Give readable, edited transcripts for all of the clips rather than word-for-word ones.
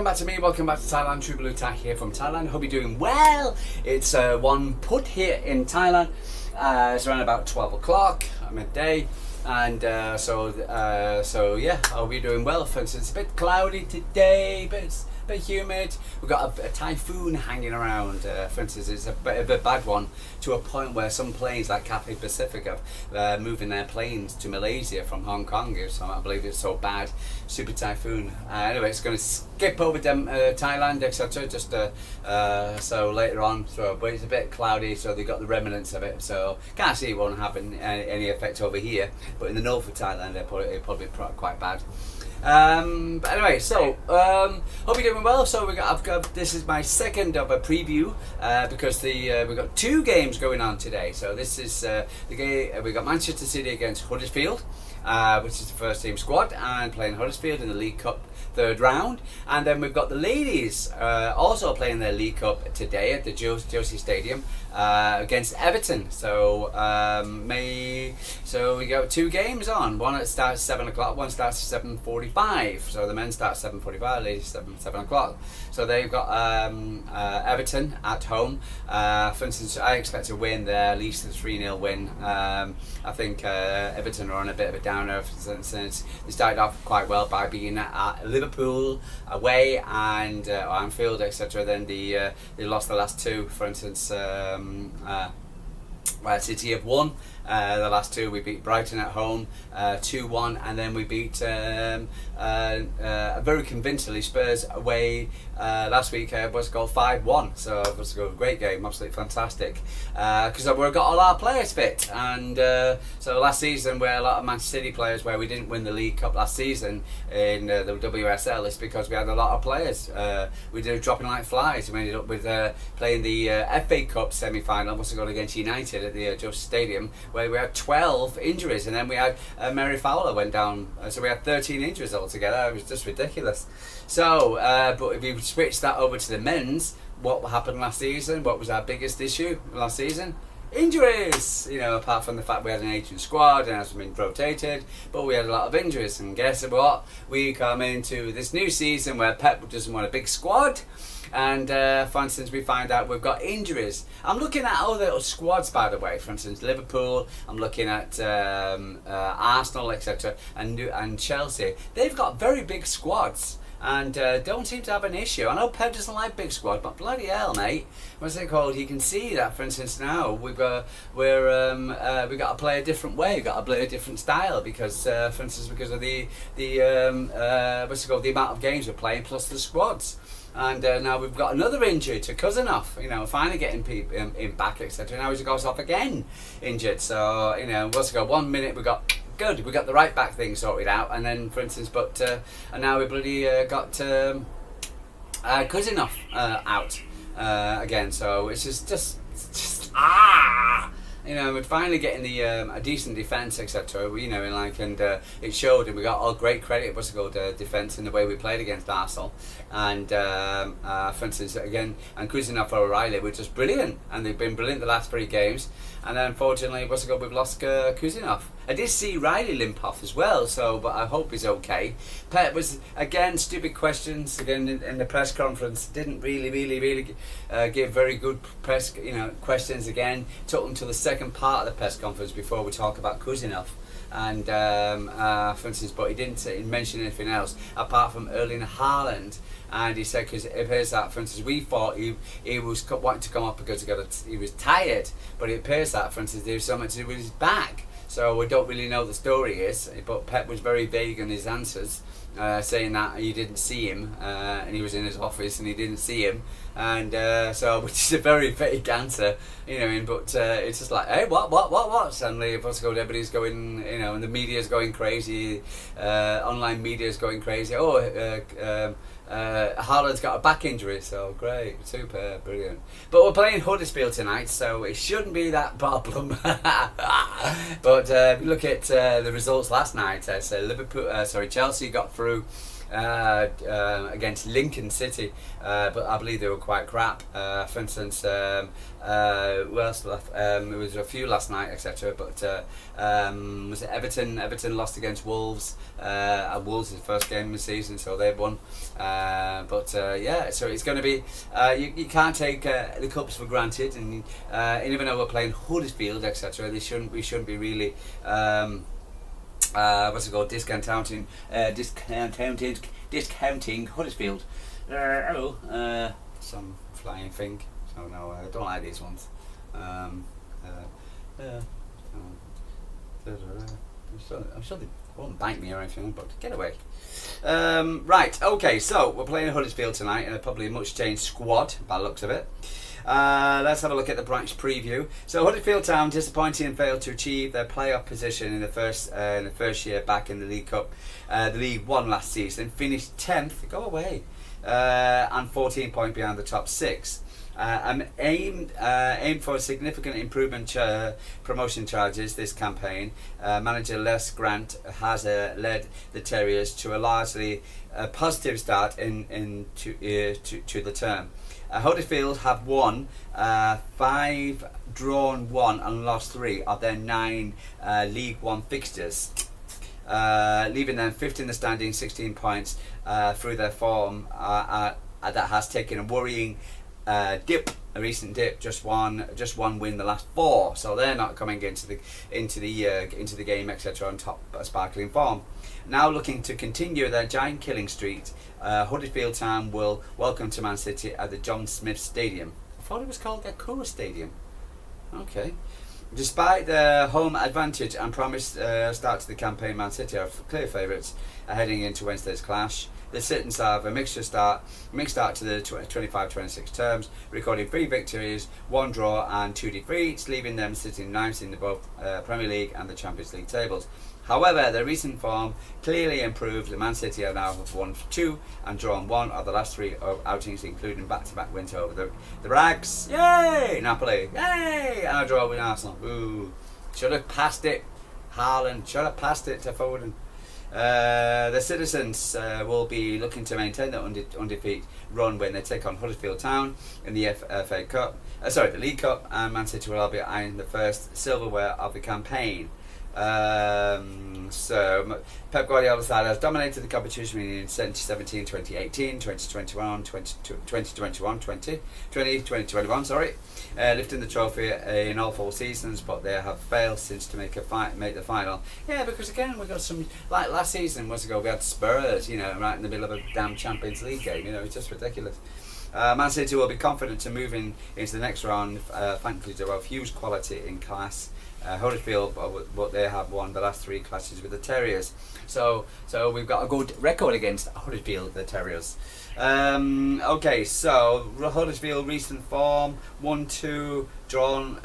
back to me, welcome back to Thailand. True Blue Tak here from Thailand. Hope you're doing well. It's one put here in Thailand. It's around about 12 o'clock midday, and so yeah, I hope you're doing well. For instance, it's a bit cloudy today, but it's a bit humid. We've got a typhoon hanging around. For instance, it's a bit of a bad one, to a point where some planes like Cathay Pacific are moving their planes to Malaysia from Hong Kong. So I believe it's so bad. Super typhoon. Anyway, it's going to skip over Thailand, etc. Just so later on. But it's a bit cloudy, so they got the remnants of it. So can't see it won't have any effect over here. But in the north of Thailand, it'll probably be quite bad. But anyway, so hope you're doing well. So I've got this is my second of a preview because we've got two games going on today. So this is the game. We got Manchester City against Huddersfield, which is the first team squad, and playing Huddersfield in the League Cup third round. And then we've got the ladies also playing their League Cup today at the Josie Stadium against Everton. So we got two games on. One that starts 7 o'clock. One starts at 7:45. So the men start 7:45, ladies 7 o'clock. So they've got Everton at home. For instance, I expect to win there, at least a 3-0 win. I think Everton are on a bit of a downer since they started off quite well by being at Liverpool away and Anfield, etc. Then they lost the last two. For instance, City have won the last two. We beat Brighton at home 2-1, and then we beat very convincingly Spurs away last week. Was called 5-1. So it was a great game, absolutely fantastic. Because we've got all our players fit, and so last season where a lot of Manchester City players, where we didn't win the League Cup last season in the WSL, is because we had a lot of players. We did dropping like flies. We ended up with playing the FA Cup semi-final. Must have gone against United at the Josie Stadium, where we had 12 injuries, and then we had Mary Fowler went down, so we had 13 injuries altogether. It was just ridiculous. So, but if you switch that over to the men's, what happened last season? What was our biggest issue last season? Injuries, apart from the fact we had an aging squad and has been rotated, but we had a lot of injuries. And guess what? We come into this new season where Pep doesn't want a big squad. And for instance, we find out we've got injuries. I'm looking at other squads, by the way. For instance, Liverpool. I'm looking at Arsenal, etc. and Chelsea. They've got very big squads and don't seem to have an issue. I know Pep doesn't like big squad, but bloody hell, mate, what's it called? You can see that, for instance, now we got to play a different way. We've got to play a different style because, for instance, because of the amount of games we're playing plus the squads. And now we've got another injury to Cousinov, finally getting people in back, etc. Now he goes off again, injured. So, 1 minute we got good, we got the right back thing sorted out, and then, for instance, and now we bloody got Cousinov out again. So it's just we're finally getting a decent defence, etc. And it showed, and we got all great credit. What's it called? Defence in the way we played against Arsenal, and for instance, again, and Cousinov or O'Reilly were just brilliant, and they've been brilliant the last 3 games. And then, unfortunately, we've lost Cousinov. I did see Riley limp off as well, but I hope he's okay. Pep was, again, stupid questions again in the press conference. Didn't really give very good press questions again. Took them to the second part of the press conference before we talk about Cousinov. And for instance, but he didn't mention anything else apart from Erling Haaland. And he said, because it appears that, for instance, we thought he was wanting to come up because he was tired, but it appears that, for instance, there was something to do with his back. So we don't really know the story is, but Pep was very vague in his answers, saying that he didn't see him, and he was in his office and he didn't see him, and so, which is a very vague answer, but it's just like, hey, what? Suddenly, everybody's going, and the media's going crazy, online media's going crazy. Haaland's got a back injury, so great, super, brilliant. But we're playing Huddersfield tonight, so it shouldn't be that problem. But if you look at the results last night, Chelsea got through against Lincoln City, but I believe they were quite crap. For instance, who else left? It was a few last night, etc. But was it Everton? Everton lost against Wolves. Wolves' first game of the season, so they've won. Yeah, so it's going to be. You can't take the cups for granted, and even though we're playing Huddersfield, etc., we shouldn't be really. What's it called? Discounting Huddersfield. Some flying thing. So no, I don't like these ones. I'm sure they won't bite me or anything, but get away. Right, okay, so we're playing Huddersfield tonight in a probably much changed squad by the looks of it. Let's have a look at the branch preview. So Huddersfield Town disappointing and failed to achieve their playoff position in the first year back in the League Cup. The League won last season, finished 10th. Go away. And 14 points behind the top six. Aimed for a significant improvement promotion charges this campaign. Manager Les Grant has led the Terriers to a largely positive start to the term. Huddersfield have won 5, drawn 1 and lost 3 of their 9 League One fixtures, leaving them 5th in the standing, 16 points through their form that has taken a worrying recent dip. Just one win the last 4, so they're not coming into the game, etc., on top sparkling form. Now looking to continue their giant killing streak, Huddersfield Town will welcome to Man City at the John Smith Stadium. I thought it was called Gakura Stadium. Okay. Despite their home advantage and promised start to the campaign, Man City are clear favourites heading into Wednesday's clash. The Citizens have a mixed start to the 25-26 terms, recording 3 victories, 1 draw and 2 defeats, leaving them sitting 9th in both Premier League and the Champions League tables. However, their recent form clearly improved. Man City are now won 2 and drawn 1 of the last 3 outings, including back-to-back wins over the Rags. Yay! Napoli. Yay! And a draw with Arsenal. Ooh. Should have passed it. Haaland. Should have passed it to Foden. The Citizens will be looking to maintain their undefeated run when they take on Huddersfield Town in the FA Cup. The League Cup, and Man City will be eyeing the first silverware of the campaign. So Pep Guardiola's side has dominated the competition in 2017, 2018, 2021, 2021, lifting the trophy in all 4 seasons, but they have failed since to make the final. Yeah, because again we got some, like last season, months ago we had Spurs, right in the middle of a damn Champions League game. It's just ridiculous. Man City will be confident to move into the next round, thankfully to have huge quality in class. Huddersfield, but they have won the last 3 clashes with the Terriers. So we've got a good record against Huddersfield, the Terriers. Okay, so Huddersfield recent form: 1-2, drawn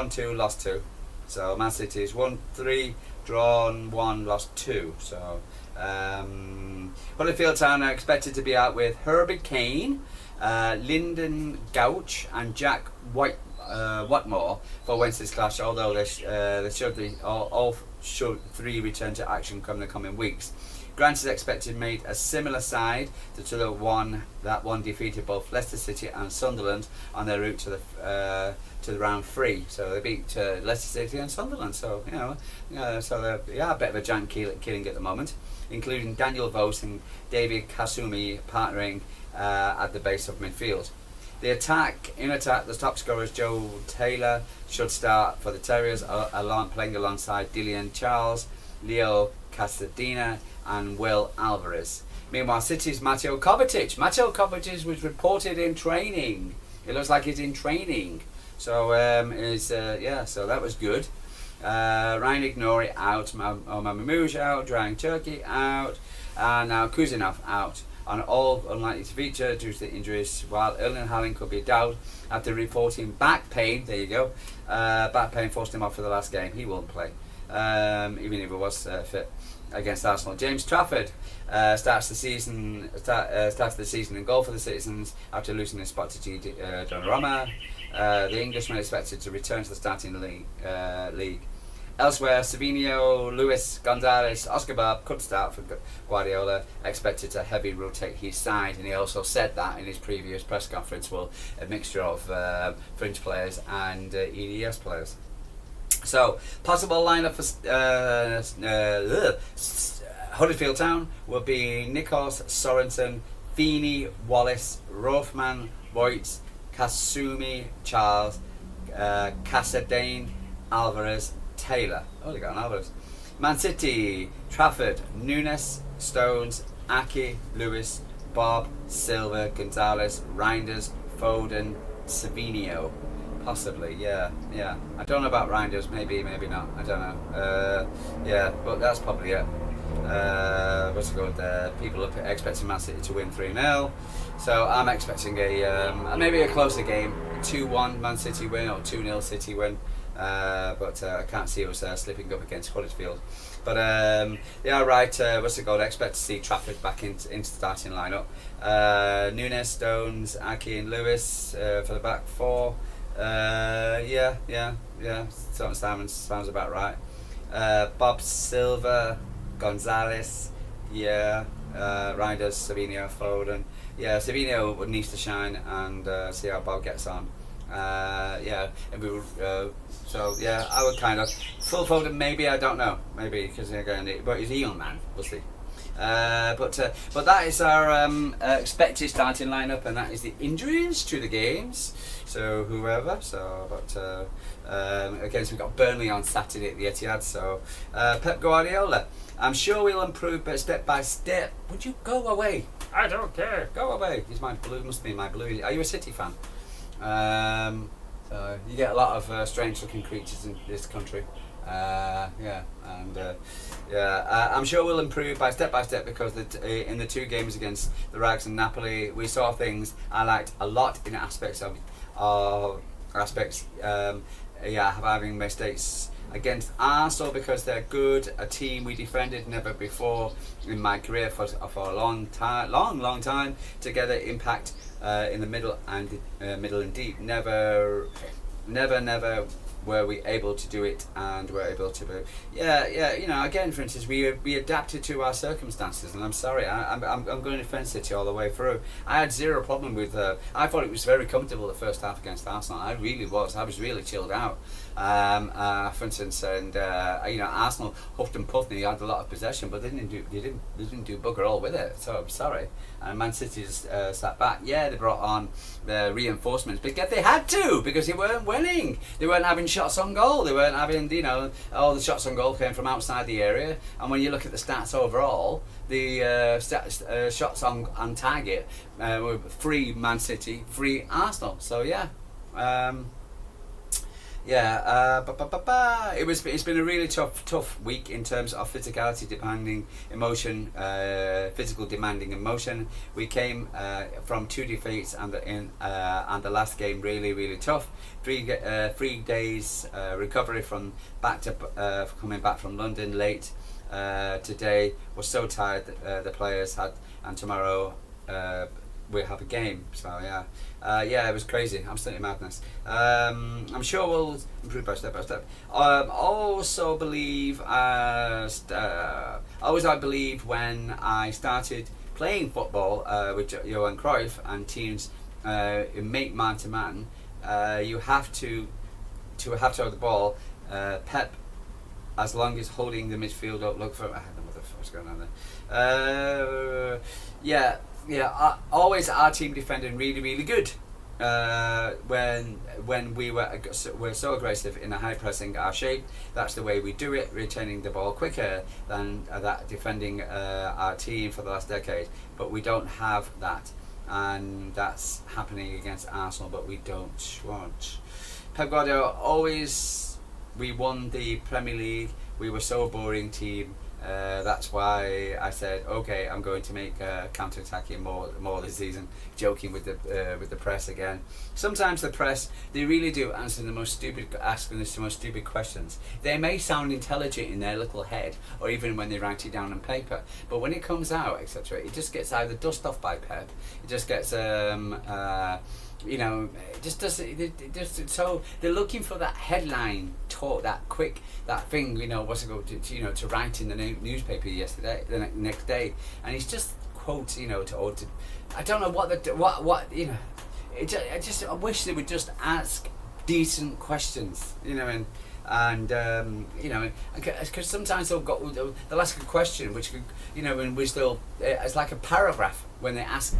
2, lost 2. So Man City is 1-3, drawn 1, lost 2. So Huddersfield Town are expected to be out with Herbie Kane, Lyndon Gouch and Jack Watmore for Wednesday's clash, although they should be all should 3 return to action come in the coming weeks. Grant is expected to make a similar side to the one defeated both Leicester City and Sunderland on their route to the round 3. So they beat Leicester City and Sunderland. So so they're a bit of a giant killing at the moment, including Daniel Vos and David Kasumi partnering at the base of midfield. In attack, the top scorers Joe Taylor should start for the Terriers, playing alongside Dillian Charles, Leo Casadena and Will Alvarez. Meanwhile, City's Mateo Kovacic. Mateo Kovacic was reported in training. It looks like he's in training. So so that was good. Ryan Ignori out, Omar Mamouche out, Drying Turkey out, and now Kuzinov out. And all unlikely to feature due to the injuries, while Erling Haaland could be doubted after reporting back pain. There you go. Back pain forced him off for the last game. He won't play, even if he was fit against Arsenal. James Trafford starts the season in goal for the Citizens after losing his spot to Donnarumma. The Englishman expected to return to the starting league. Elsewhere, Savinho, Luis, Gonzalez, Oscar Bob could start for Guardiola, expected to heavy rotate his side, and he also said that in his previous press conference. Well, a mixture of fringe players and EDS players. So, possible lineup for Huddersfield Town would be Nikos, Sorensen, Feeney, Wallace, Rothman, Voigt, Kasumi, Charles, Casadane, Alvarez, Taylor. Oh, they got an Alvarez. Man City, Trafford, Nunes, Stones, Aki, Lewis, Bob, Silva, Gonzalez, Reinders, Foden, Savinho. Possibly, yeah. I don't know about Reinders, maybe not. I don't know. Yeah, but that's probably it. What's it called? People are expecting Man City to win 3-0. So I'm expecting maybe a closer game, 2-1 Man City win or 2-0 City win. But I can't see us slipping up against Huddersfield. But yeah, right. What's it called? I expect to see Trafford back into the starting lineup. Nunes, Stones, Aki, and Lewis for the back four. Yeah. Sounds about right. Bob, Silva, Gonzalez. Yeah. Reinders, Savinho, Foden. Yeah, Savinho needs to shine and see how Bob gets on. Yeah, and we were, so yeah, I would kind of full Foden. Maybe, I don't know. Maybe because they're going to, but he's a young man. We'll see. But that is our expected starting lineup, and that is the injuries to the games. So whoever. So, but again, so we've got Burnley on Saturday at the Etihad. So Pep Guardiola, I'm sure we'll improve, but step by step. Would you go away? I don't care. Go away. He's my blue. Must be my blue. Are you a City fan? You get a lot of strange-looking creatures in this country. I'm sure we'll improve by step because in the two games against the Rags and Napoli, we saw things I liked a lot in aspects of having mistakes against Arsenal because they're good, a team we defended never before in my career for a long time together. Impact in the middle and deep. Never were we able to do it, and were able to be, again, for instance, we adapted to our circumstances, and I'm sorry, I'm going to defend City all the way through. I had zero problem with I thought it was very comfortable the first half against Arsenal. I really was. I was really chilled out, for instance, and Arsenal huffed and puffed and they had a lot of possession, but they didn't do bugger all with it, so I'm sorry. And Man City just sat back. Yeah, they brought on the reinforcements, but they had to, because they weren't winning. They weren't having shots on goal. They weren't having, all the shots on goal came from outside the area. And when you look at the stats overall, the shots on target were 3 Man City, 3 Arsenal. So yeah. It's been a really tough week in terms of physicality demanding emotion, physical demanding emotion. We came from 2 defeats and the last game really tough. 3 days recovery from coming back from London late today. We're so tired the players had, and tomorrow we have a game. So it was crazy, absolutely madness. I'm sure we'll improve by step. Also believe, I believe when I started playing football with Johan Cruyff and teams make man to man, you have to have the ball. Pep, as long as holding the midfield up, look for, I don't know what the fuck's going on there. Always our team defending really good. When we're so aggressive in the high pressing our shape, that's the way we do it, retaining the ball quicker than that defending our team for the last decade. But we don't have that, and that's happening against Arsenal, but we don't want. Pep Guardiola we won the Premier League, we were so a boring team. That's why I said, okay, I'm going to make counter-attacking more this season, joking with the press again. Sometimes the press, they really do asking the most stupid questions. They may sound intelligent in their little head, or even when they write it down on paper, but when it comes out, etc., it just gets either dust off by Pep, it just gets you know, it just doesn't. It just so they're looking for that headline talk, that quick, that thing. You know, what's it called? To write in the newspaper yesterday, the next day, and it's just quotes. You know, to I don't know what you know. I wish they would just ask decent questions. You know, and you know, because sometimes they'll ask a question which could, you know, and we still it's like a paragraph when they ask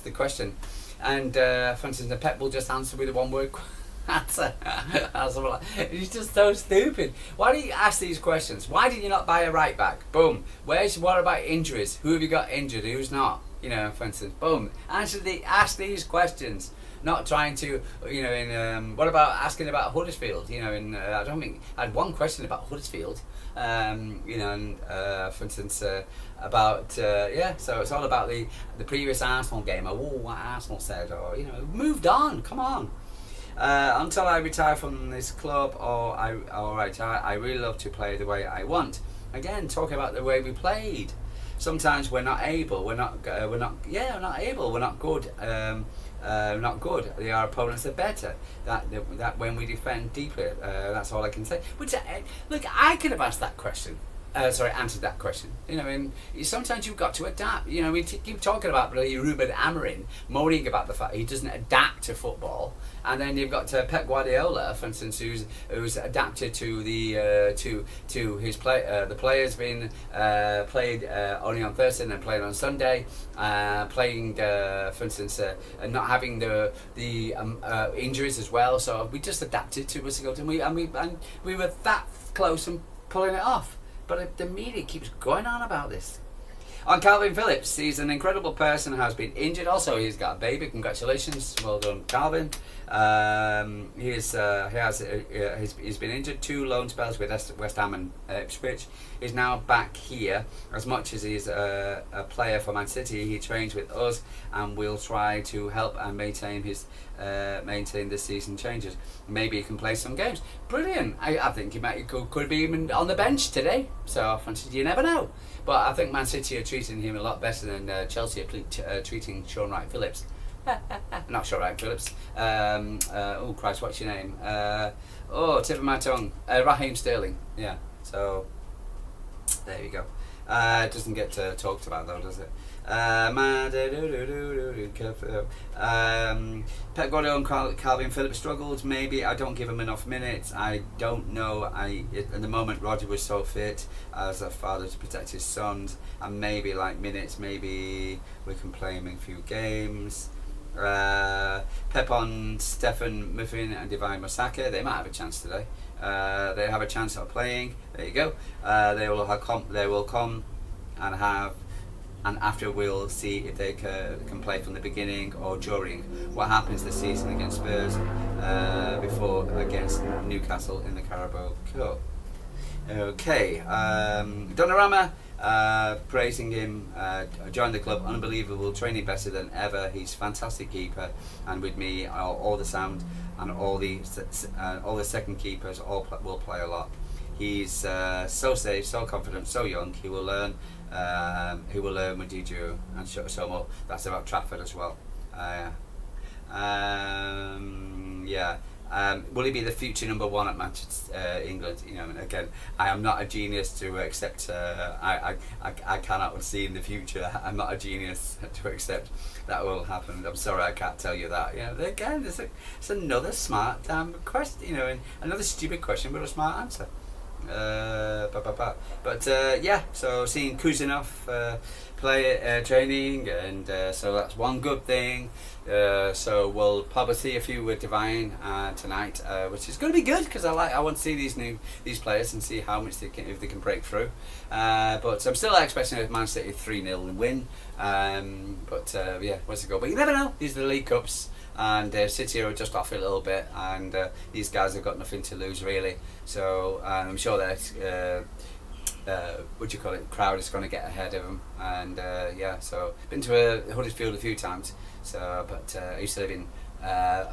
the question, and for instance, the Pep will just answer with a one-word answer. It's just so stupid. Why do you ask these questions? Why did you not buy a right back? Boom. What about injuries? Who have you got injured? Who's not? You know, for instance, boom. Ask these questions. Not trying to, you know, what about asking about Huddersfield? You know, I don't think I had one question about Huddersfield. You know, and for instance, about so it's all about the previous Arsenal game, or what Arsenal said, or, you know, moved on. Come on. Until I retire from this club, I really love to play the way I want. Again, talking about the way we played. Sometimes we're not able. We're not able. We're not good. Not good. Our opponents are better. That when we defend deeply, that's all I can say. Which look, I could have asked that question. Answered that question. You know, and sometimes you've got to adapt. You know, we keep talking about Ruben Amorim moaning about the fact he doesn't adapt to football, and then you've got Pep Guardiola, for instance, who's adapted to the to his play. The players being played only on Thursday and then played on Sunday, playing for instance, and not having the injuries as well. So we just adapted to what's going, and we were that close and pulling it off. But the media keeps going on about this. On Calvin Phillips, he's an incredible person, has been injured. Also, he's got a baby. Congratulations, well done, Calvin. He's been injured, 2 loan spells with West Ham and Ipswich. He's now back here. As much as he's a player for Man City, he trains with us, and we'll try to help and maintain the season changes. Maybe he can play some games. Brilliant. I think he could be even on the bench today. So you never know. But I think Man City are treating him a lot better than Chelsea are treating Sean Wright-Phillips. Not Sean Wright-Phillips. Oh Christ, what's your name? Tip of my tongue. Raheem Sterling. Yeah. So there you go. It doesn't get talked about though, does it? Pep Guardiola and Calvin Phillips struggled. Maybe I don't give him enough minutes. I don't know. At the moment, Roger was so fit as a father to protect his sons, and maybe like minutes. Maybe we can play him in a few games. Pep on Stefan Muffin and Divine Masaka. They might have a chance today. They have a chance of playing. There you go. They will come and have. And after we'll see if they can play from the beginning or during what happens this season against Spurs, before against Newcastle in the Carabao Cup. Okay, Donnarumma, praising him, joined the club, unbelievable, training better than ever. He's a fantastic keeper, and with me, all the sound and all the second keepers will play a lot. He's so safe, so confident, so young. He will learn. He will learn with Didier and so more. That's about Trafford as well. Will he be the future number 1 at Manchester England? You know, and again, I am not a genius to accept. I cannot see in the future. I'm not a genius to accept that will happen. I'm sorry, I can't tell you that. You know, again, it's another smart question. You know, and another stupid question, but a smart answer. So seeing Kuzanov play training, and so that's one good thing. So we'll probably see a few with Divine tonight, which is going to be good because I want to see these players and see how much if they can break through. But I'm still expecting a Man City 3-0 win. What's it go? But you never know. These are the League Cups. And City are just off a little bit, and these guys have got nothing to lose really. So I'm sure that crowd is going to get ahead of them. And so been to Huddersfield a few times. So, but I used to live in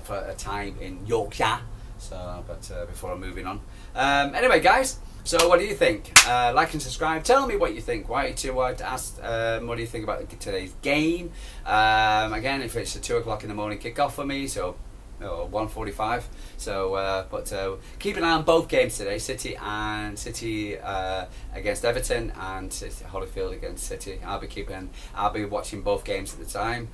for a time in Yorkshire. So, before I'm moving on. Anyway, guys. So what do you think? Like and subscribe. Tell me what you think. Why to ask what do you think about today's game? Again, if it's a 2 o'clock in the morning kickoff for me, so 1:45. So, but keep an eye on both games today. City against Everton, and Huddersfield against City. I'll be watching both games at the time.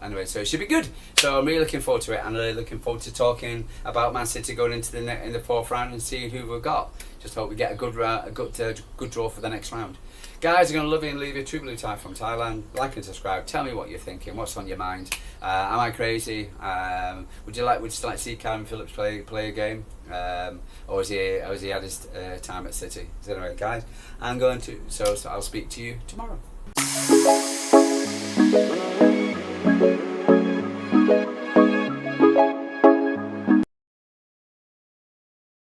Anyway, so it should be good. So I'm really looking forward to it, and really looking forward to talking about Man City going into in the fourth round and seeing who we've got. Just hope we get a good draw for the next round. Guys, I'm going to love you and leave you. True Blue Tie from Thailand. Like and subscribe. Tell me what you're thinking. What's on your mind? Am I crazy? Would you still like to see Karen Phillips play a game? Or has he had his time at City? So anyway, guys, I'm going to. So I'll speak to you tomorrow.